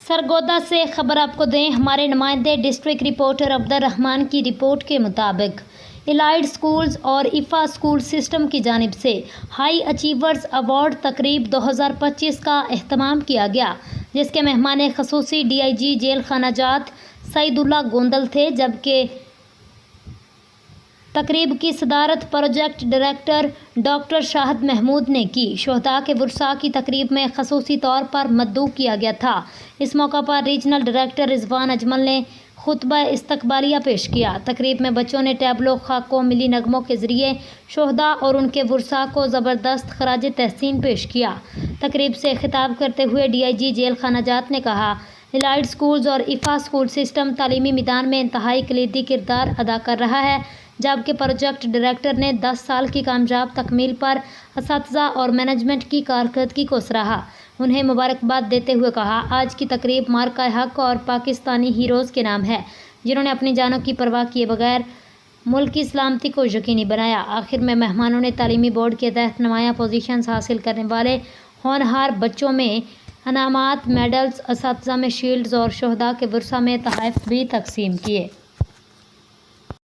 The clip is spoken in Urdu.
سرگودا سے خبر آپ کو دیں، ہمارے نمائندے ڈسٹرکٹ رپورٹر عبدالرحمان کی رپورٹ کے مطابق الائڈ اسکولز اور ایفا اسکول سسٹم کی جانب سے ہائی اچیورز ایوارڈ تقریب 2025 کا اہتمام کیا گیا، جس کے مہمان خصوصی ڈی آئی جی جیل خانہ جات سعید اللہ گوندل تھے، جبکہ تقریب کی صدارت پروجیکٹ ڈائریکٹر ڈاکٹر شاہد محمود نے کی۔ شہداء کے ورثاء کی تقریب میں خصوصی طور پر مدعو کیا گیا تھا۔ اس موقع پر ریجنل ڈائریکٹر رضوان اجمل نے خطبہ استقبالیہ پیش کیا۔ تقریب میں بچوں نے ٹیبلو خاک و ملی نغموں کے ذریعے شہداء اور ان کے ورثاء کو زبردست خراج تحسین پیش کیا۔ تقریب سے خطاب کرتے ہوئے ڈی آئی جی جیل خانہ جات نے کہا، الائڈ اسکولز اور ایفا اسکول سسٹم تعلیمی میدان میں انتہائی کلیدی کردار ادا کر رہا ہے، جبکہ پروجیکٹ ڈائریکٹر نے 10 سال کی کامیاب تکمیل پر اساتذہ اور مینجمنٹ کی کارکردگی کو سراہا۔ انہیں مبارکباد دیتے ہوئے کہا، آج کی تقریب مارکہ حق اور پاکستانی ہیروز کے نام ہے، جنہوں نے اپنی جانوں کی پرواہ کیے بغیر ملک کی سلامتی کو یقینی بنایا۔ آخر میں مہمانوں نے تعلیمی بورڈ کے تحت نمایاں پوزیشنز حاصل کرنے والے ہونہار بچوں میں انعامات، میڈلز، اساتذہ میں شیلڈز اور شہداء کے ورثاء میں تحائف بھی تقسیم کیے۔